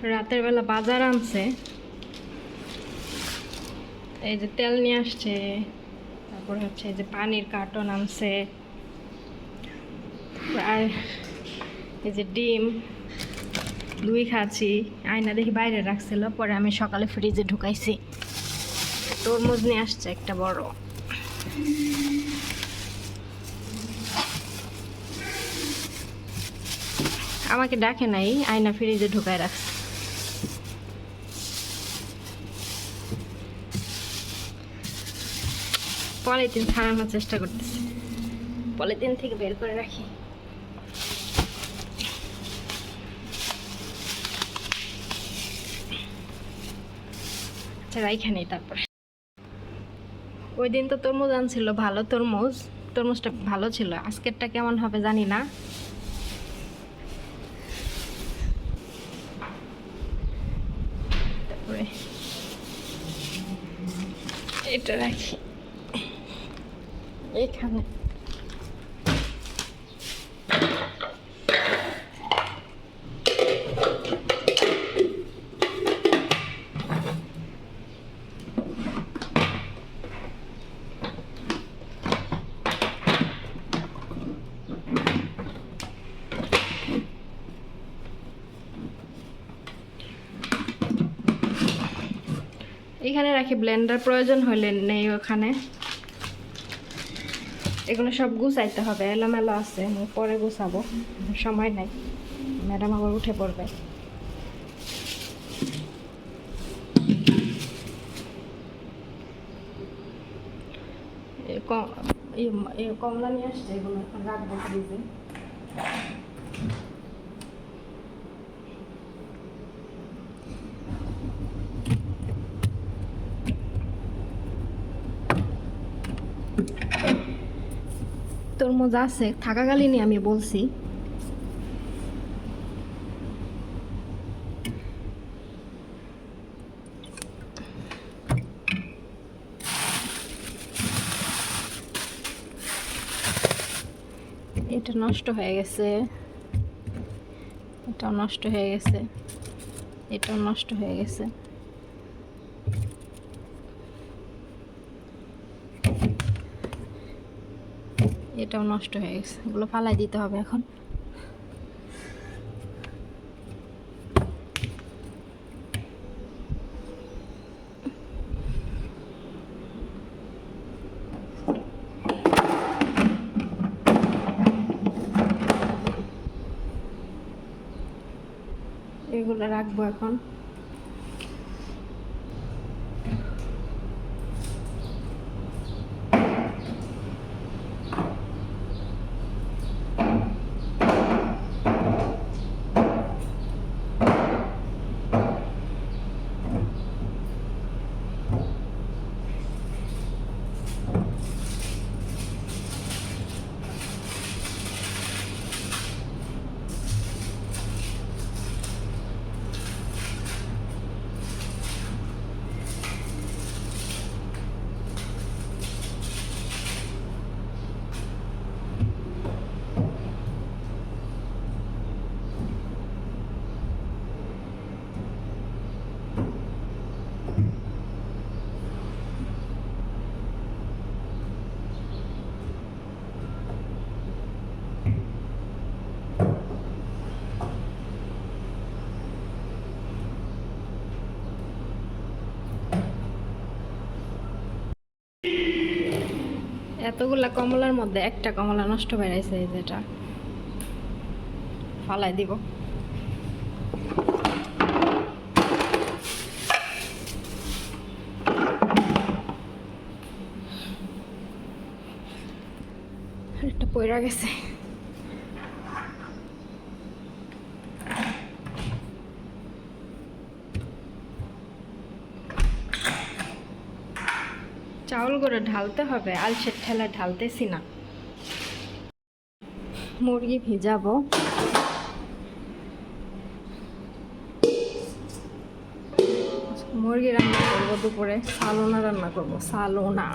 রাতের বেলা বাজার আনছে, এই যে তেল নিয়ে আসছে, তারপর হচ্ছে এই যে পানির কার্টন আনছে, আর এই যে ডিম দুই খাচ্ছি। আয়না দেখি বাইরে রাখছিল, পরে আমি সকালে ফ্রিজে ঢুকাইছি। তরমুজ নিয়ে আসছে একটা বড়। আমাকে ডাকে নাই, আয়না ফ্রিজে ঢুকায় রাখছে। পলিথিন ছাড়ানোর চেষ্টা করতেছি, পলিথিন থেকে বের করে রাখি। আচ্ছা রাইখা নেই। তারপরে ওই দিন তো তরমুজ আনছিল, ভালো তরমুজ, তরমুজটা ভালো ছিল। আজকেরটা কেমন হবে জানি না। তারপরে এটা রাখি এখানে। এখানে রাখি, ব্লেন্ডার প্রয়োজন হলে নেই ওখানে। এগুলো সব গুছাইতে হবে, এলোমেলো আছে, আমি পরে গুছাবো, সময় নাই। ম্যাডাম আবার উঠে পড়বে। কমলা নিয়ে আসছে, এগুলো এখন রাখবো ফ্রিজে। তরমুজ আছে থাকাকালীনই আমি বলছি। এটা নষ্ট হয়ে গেছে, এটাও নষ্ট হয়ে গেছে, এটাও নষ্ট হয়ে গেছে। এটাও নষ্ট হয়ে গেছে, এগুলো ফালাই দিতে হবে এখন। এগুলো রাখবো এখন। এতগুলা কমলার মধ্যে একটা কমলা নষ্ট বেড়াইছে, যেটা ফালাই দিব। একটা পয়রা গেছে। চাউল করে ঢালতে হবে, আলসের ঠেলায় ঢালতেছি না। মুরগি ভিজাবো, মুরগি রান্না করবো দুপুরে। সালোনা রান্না করবো, সালোনা।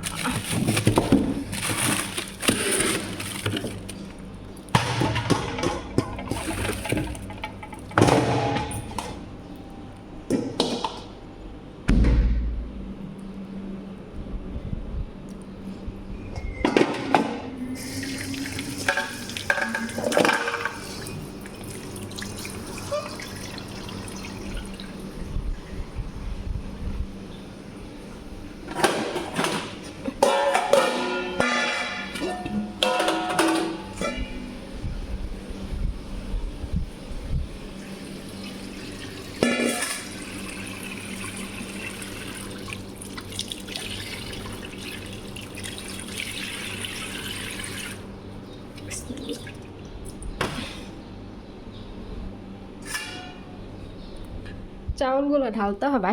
চাউলগুলো ঢালতে হবে,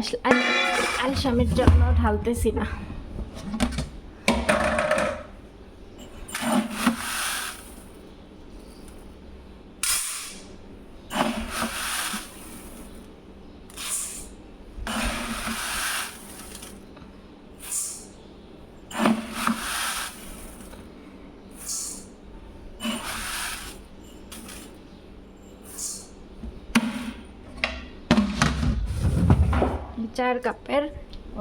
আলসামের জন্য ঢালতেছি না। চার কাপের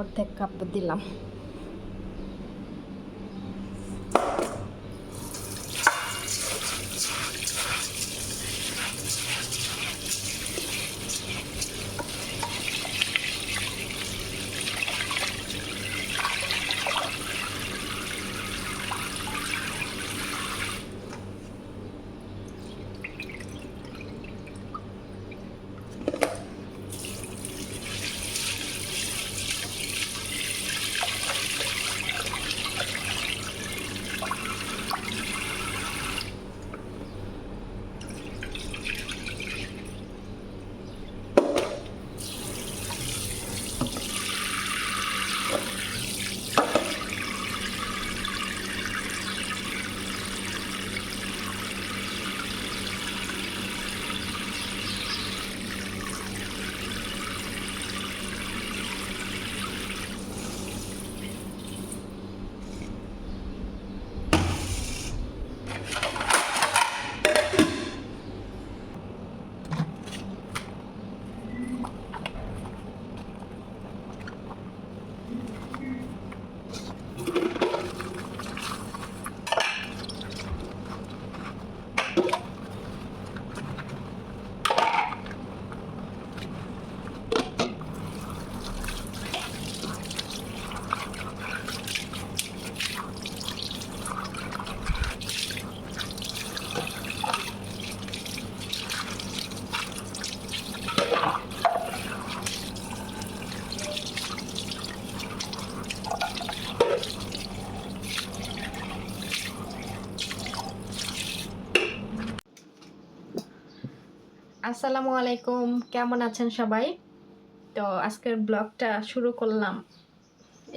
অর্ধেক কাপ দিলাম। আসসালামু আলাইকুম, কেমন আছেন সবাই? তো আজকের ব্লগটা শুরু করলাম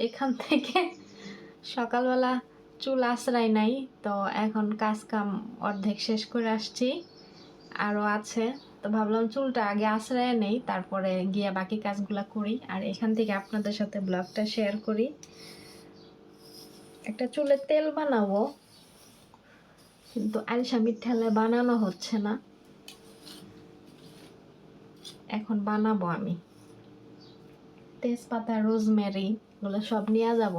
এখান থেকে। সকালবেলা চুল আঁচড়াই নাই, তো এখন কাজ কাম অর্ধেক শেষ করে আসছি, আরও আছে। তো ভাবলাম চুলটা আগে আঁচড়াই নেই, তারপরে গিয়ে বাকি কাজগুলা করি, আর এখান থেকে আপনাদের সাথে ব্লগটা শেয়ার করি। একটা চুলের তেল বানাবো, কিন্তু আলসামির ঠেলায় বানানো হচ্ছে না। এখন বানাবো আমি। তেজপাতা, রোজমেরি এগুলো সব নিয়ে যাব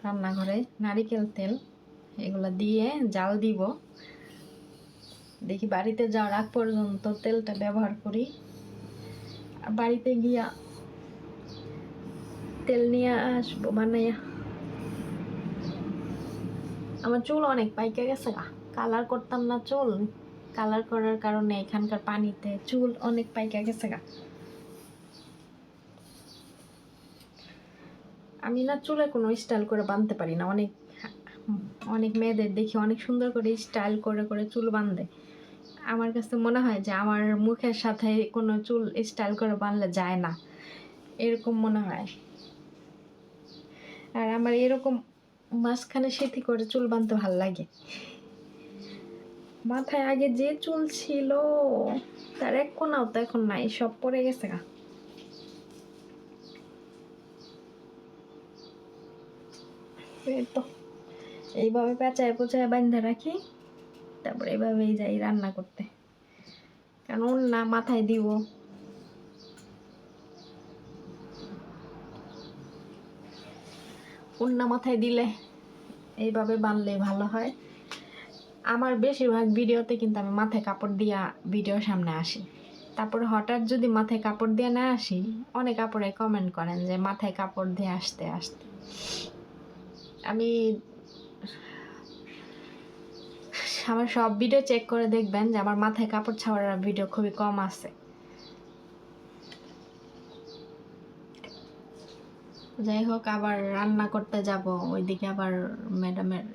রান্নাঘরে। নারিকেল তেল এগুলো দিয়ে জাল দিব, দেখি বাড়িতে যাওয়ার আগ পর্যন্ত তেলটা ব্যবহার করি। আর বাড়িতে গিয়া তেল নিয়ে আসবো বানাইয়া। আমার চুল অনেক পাইকে গেছে, কালার করতাম না চুল, কালার করার কারণে এখানকার পানিতে চুল অনেক পাইকে গেছে। আমি না চুলে কোনো স্টাইল করে বাঁধতে পারি না। অনেক অনেক মেয়েদের দেখি অনেক সুন্দর করে স্টাইল করে করে চুল বাঁধে। আমার কাছে মনে হয় যে আমার মুখের সাথে কোনো চুল স্টাইল করে বাঁধলে যায় না, এরকম মনে হয়। আর আমার এরকম মাঝখানে সিথি করে চুল বাঁধতে ভালো লাগে। মাথায় আগে যে চুল ছিল তার এক কোনাও তো এখন নাই, সব পড়ে গেছে। তো এইভাবে পেঁচায় পোচায় বাঁধে রাখি, তারপরে এইভাবেই যাই রান্না করতে, কারণ ওন্না মাথায় দিব। ওন্না মাথায় দিলে এইভাবে বাঁধলে ভালো হয়। আমার বেশিরভাগ ভিডিওতে কিন্তু আমি মাথায় কাপড় দিয়া ভিডিওর সামনে আসি, তারপরে হঠাৎ যদি মাথায় কাপড় দিয়ে না আসি, অনেক কাপড়ে কমেন্ট করেন যে মাথায় কাপড় দিয়ে আসতে আসতে। আমি আমার সব ভিডিও চেক করে দেখবেন যে আমার মাথায় কাপড় ছাড়ার ভিডিও খুবই কম আছে। যাই হোক, আবার রান্না করতে যাব, ওইদিকে আবার ম্যাডামের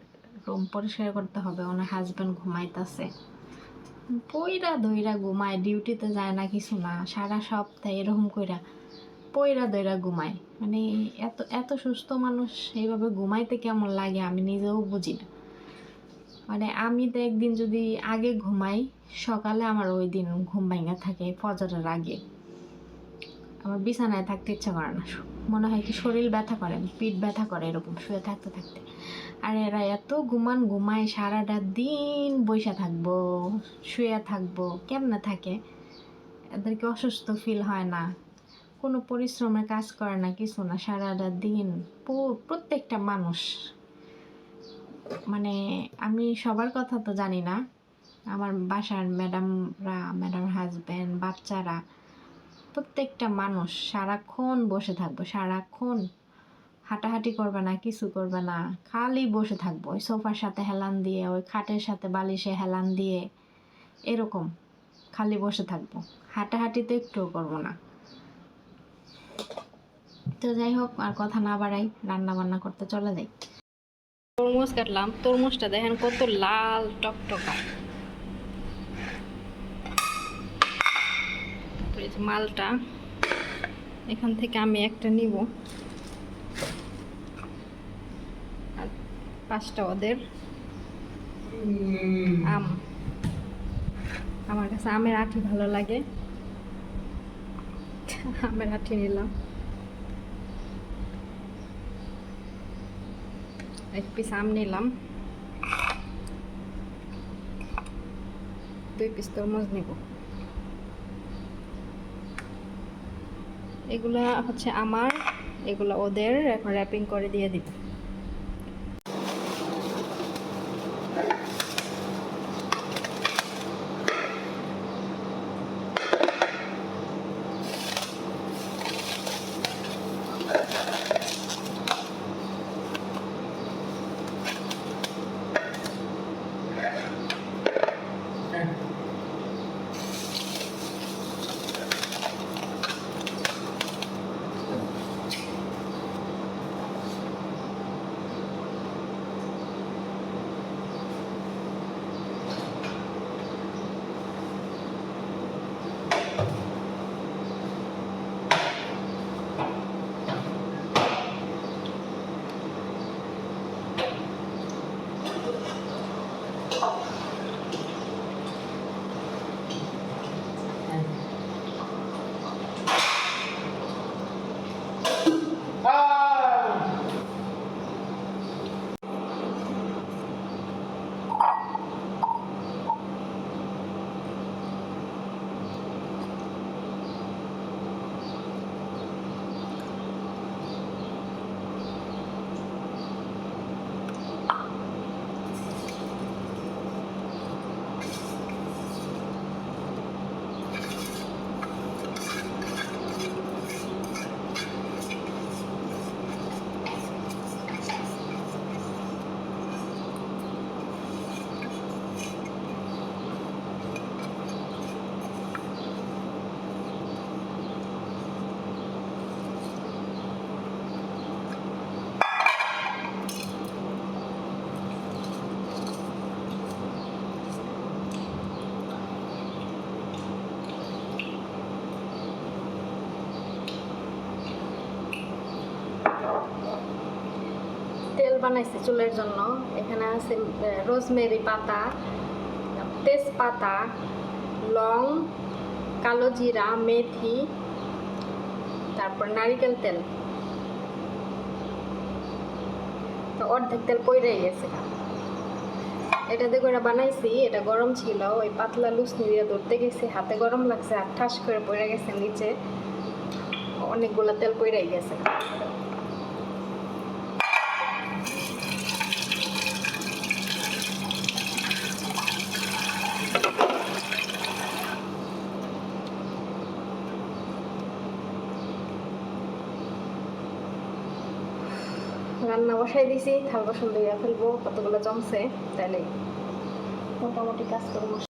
রুম পরিষ্কার করতে হবে, ওনার হাজব্যান্ড ঘুমাইতেছে। পইরা ধইরা ঘুমায়, ডিউটিতে যায় না কিছু না, সারা সপ্তাহে এরকম কইরা পইরা ধইরা ঘুমায়। মানে এত এত সুস্থ মানুষ এইভাবে ঘুমাইতে কেমন লাগে আমি নিজেও বুঝি না। মানে আমি তো একদিন যদি আগে ঘুমাই, সকালে আমার ওই দিন ঘুম ভাঙা থাকে ফজরের আগে। আমার বিছানায় থাকতে ইচ্ছা করে না, মনে হয় কি শরীর ব্যথা করে, পিঠ ব্যথা করে এরকম শুয়ে থাকতে থাকতে। আর এরা এত ঘুমায়, সারাটা দিন বইসা থাকবো, শুয়ে থাকবো, কেমনে থাকে? এদেরকে অসুস্থ ফিল হয় না, কোনো পরিশ্রমের কাজ করে না, কিছু না, সারাটা দিন। প্রত্যেকটা মানুষ, মানে আমি সবার কথা তো জানি না, আমার বাসার ম্যাডামরা, ম্যাডাম হাজব্যান্ড, বাচ্চারা, প্রত্যেকটা মানুষ সারাক্ষণ বসে থাকবো, সারাক্ষণ হাঁটাহাঁটি করবে না, কিছু করবে না, খালি বসে থাকবো ওই সোফার সাথে হেলান দিয়ে, ওই খাটের সাথে বালিশে হেলান দিয়ে, এরকম খালি বসে থাকবো, হাঁটাহাঁটি তো একটুও করবো না। তো যাই হোক, আর কথা না বাড়াই, রান্না বান্না করতে চলে যাই। তরমুজ কাটলাম, তরমুজটা দেখেন কত লাল টকটকা। এই যে মালটা, এখান থেকে আমি একটা নিব, আর 5টা ওদের। আম, আমার কাছে আমের আঁটি ভালো লাগে, আমের আঁটি নিলাম। এক পিস আম নিলাম, 2 পিস তরমুজ নিব। এগুলা হচ্ছে আমার, এগুলা ওদের, এখন র্যাপিং করে দিয়ে দিব। তেল বানাইছি চুলের জন্য। এখানে আছে রোজমেরি পাতা, তেজপাতা, লং, কালো জিরা, মেথি, তারপর নারিকেল তেল। তো অর্ধেক তেল পইড়াই গেছে। এটা দিয়ে করে বানাইছি, এটা গরম ছিল, ওই পাতলা লুচনি দিয়ে ধরতে গেছি, হাতে গরম লাগছে, আর ঠাস করে পড়ে গেছে নিচে, অনেকগুলো তেল পইড়াই গেছে। রান্না বসাই দিছি, থাল বাসন ধুইয়া ফেলবো, কতগুলো জমছে, তাইলে মোটামুটি কাজ করবো।